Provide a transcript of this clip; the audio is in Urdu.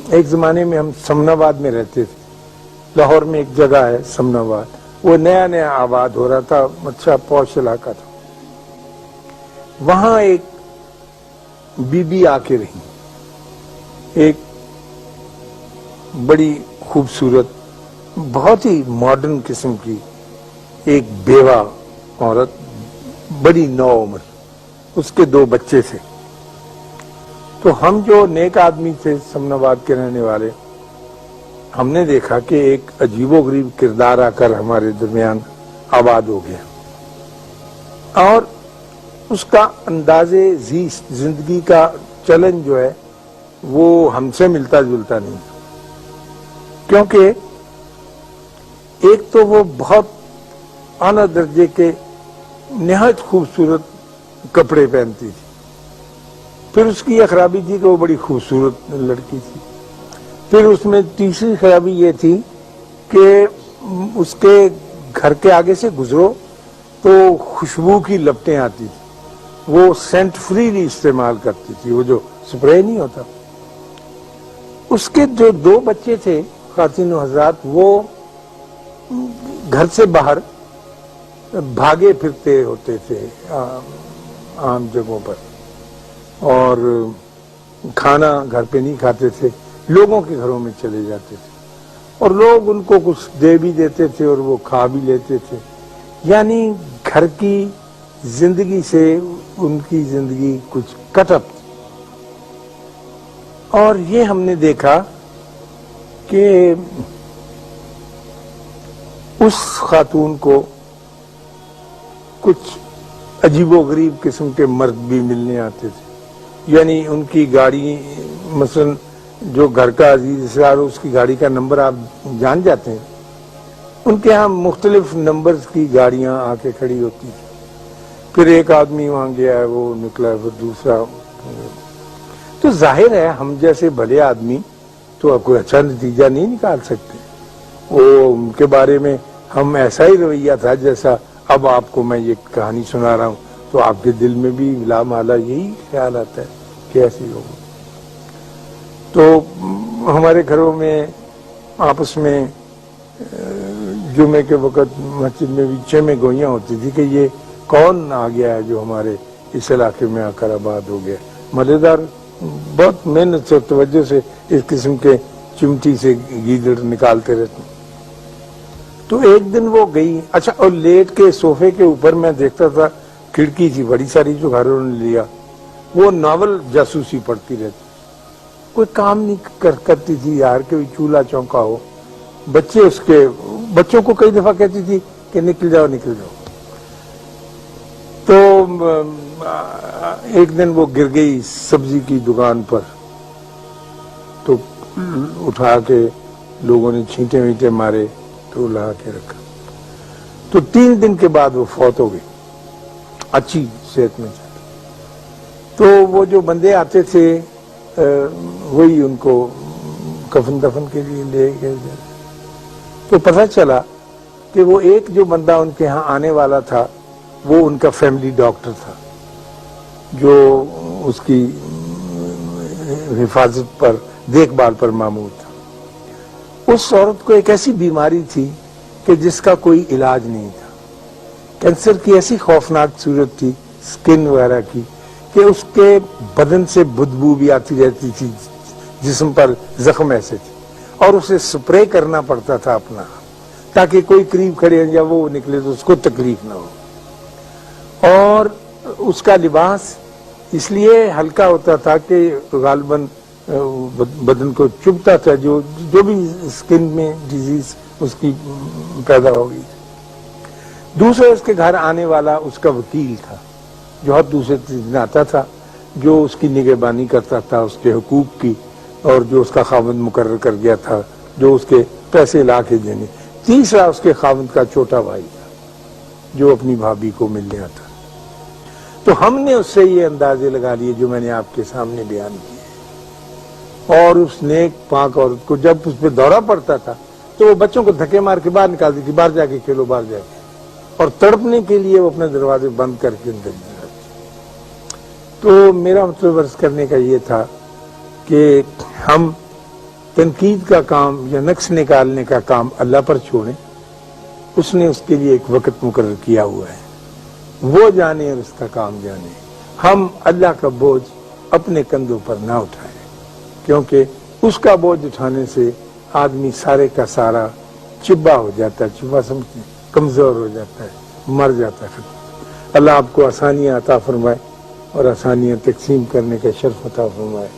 ایک زمانے میں ہم سمناباد میں رہتے تھے، لاہور میں ایک جگہ ہے سمناباد، وہ نیا نیا آباد ہو رہا تھا، اچھا پوش علاقہ تھا. وہاں ایک بی بی آ کے رہی، ایک بڑی خوبصورت بہت ہی ماڈرن قسم کی ایک بیوہ عورت، بڑی نو عمر، اس کے 2 بچے تھے. تو ہم جو نیک آدمی تھے سمناباد کے رہنے والے، ہم نے دیکھا کہ ایک عجیب و غریب کردار آ کر ہمارے درمیان آباد ہو گیا، اور اس کا انداز زیست، زندگی کا چلن جو ہے وہ ہم سے ملتا جلتا نہیں، کیونکہ ایک تو وہ بہت اعلیٰ درجے کے نہایت خوبصورت کپڑے پہنتی تھی. پھر اس کی یہ خرابی تھی کہ وہ بڑی خوبصورت لڑکی تھی. پھر اس میں تیسری خرابی یہ تھی کہ اس کے گھر کے آگے سے گزرو تو خوشبو کی لپٹیں آتی تھی. وہ سینٹ فریلی استعمال کرتی تھی، وہ جو سپرے نہیں ہوتا. اس کے جو 2 بچے تھے خواتین و حضرات، وہ گھر سے باہر بھاگے پھرتے ہوتے تھے عام جگہوں پر، اور کھانا گھر پہ نہیں کھاتے تھے، لوگوں کے گھروں میں چلے جاتے تھے، اور لوگ ان کو کچھ دے بھی دیتے تھے اور وہ کھا بھی لیتے تھے. یعنی گھر کی زندگی سے ان کی زندگی کچھ کٹ اپ. اور یہ ہم نے دیکھا کہ اس خاتون کو کچھ عجیب و غریب قسم کے مرد بھی ملنے آتے تھے. یعنی ان کی گاڑی، مثلا جو گھر کا عزیز اسرار، اس کی گاڑی کا نمبر آپ جان جاتے ہیں، ان کے ہاں مختلف نمبرز کی گاڑیاں آ کے کھڑی ہوتی تھی. پھر ایک آدمی وہاں گیا ہے، وہ نکلا، پھر دوسرا. تو ظاہر ہے ہم جیسے بھلے آدمی تو کوئی اچھا نتیجہ نہیں نکال سکتے. وہ ان کے بارے میں ہم ایسا ہی رویہ تھا جیسا اب آپ کو میں یہ کہانی سنا رہا ہوں، تو آپ کے دل میں بھی لا مالا یہی خیال آتا ہے کہ ایسے ہی ہوگا. تو ہمارے گھروں میں آپس میں جمعے کے وقت مسجد میں بھی چیمیں گوئیاں ہوتی تھی کہ یہ کون آ گیا ہے جو ہمارے اس علاقے میں آ کر آباد ہو گیا. مزیدار بہت محنت سے توجہ سے اس قسم کے چمٹی سے گیدڑ نکالتے رہتے. تو ایک دن وہ گئی، اچھا، اور لیٹ کے صوفے کے اوپر میں دیکھتا تھا، کھڑکی تھی بڑی ساری جو گھروں نے لیا، وہ ناول جاسوسی پڑھتی رہتی. کوئی کام نہیں کرتی تھی یار کہ چولہا چونکا ہو. بچے اس کے بچوں کو کئی دفعہ کہتی تھی کہ نکل جاؤ نکل جاؤ. تو ایک دن وہ گر گئی سبزی کی دکان پر، تو اٹھا کے لوگوں نے چھینٹے وینٹے مارے تو لا کے رکھا. تو 3 دن کے بعد وہ فوت ہو گئی، اچھی صحت میں. تو وہ جو بندے آتے تھے وہی ان کو کفن دفن کے لیے لے گئے. تو پتہ چلا کہ وہ ایک جو بندہ ان کے ہاں آنے والا تھا وہ ان کا فیملی ڈاکٹر تھا، جو اس کی حفاظت پر، دیکھ بھال پر مامور تھا. اس عورت کو ایک ایسی بیماری تھی کہ جس کا کوئی علاج نہیں تھا. کینسر کی ایسی خوفناک صورت تھی سکن وغیرہ کی کہ اس کے بدن سے بدبو بھی آتی رہتی تھی، جسم پر زخم ایسے تھے، اور اسے سپرے کرنا پڑتا تھا اپنا، تاکہ کوئی قریب کھڑے یا وہ نکلے تو اس کو تکلیف نہ ہو. اور اس کا لباس اس لیے ہلکا ہوتا تھا کہ غالباً بدن کو چبھتا تھا، جو بھی سکن میں ڈیزیز اس کی پیدا ہو گئی. دوسرا اس کے گھر آنے والا اس کا وکیل تھا، جو ہر دوسرے دن آتا تھا، جو اس کی نگہبانی کرتا تھا اس کے حقوق کی، اور جو اس کا خاوند مقرر کر گیا تھا جو اس کے پیسے لا کے دینے. تیسرا اس کے خاوند کا چھوٹا بھائی تھا جو اپنی بھابھی کو ملنے آتا. تو ہم نے اس سے یہ اندازے لگا لیے جو میں نے آپ کے سامنے بیان کیے. اور اس نیک پاک عورت کو جب اس پہ دورہ پڑتا تھا تو وہ بچوں کو دھکے مار کے باہر نکالتی تھی، باہر جا کے کھیلو، باہر جا کے، اور تڑپنے کے لیے وہ اپنے دروازے بند کر کے اندر جاتی. تو میرا مطلب عرض کرنے کا یہ تھا کہ ہم تنقید کا کام یا نقص نکالنے کا کام اللہ پر چھوڑیں، اس نے اس کے لیے ایک وقت مقرر کیا ہوا ہے، وہ جانے اور اس کا کام جانے۔ ہم اللہ کا بوجھ اپنے کندھوں پر نہ اٹھائیں، کیونکہ اس کا بوجھ اٹھانے سے آدمی سارے کا سارا چبا ہو جاتا ہے، چبا سمجھتے ہیں، کمزور ہو جاتا ہے، مر جاتا ہے۔ اللہ آپ کو آسانیاں عطا فرمائے اور آسانیاں تقسیم کرنے کا شرف عطا فرمائے۔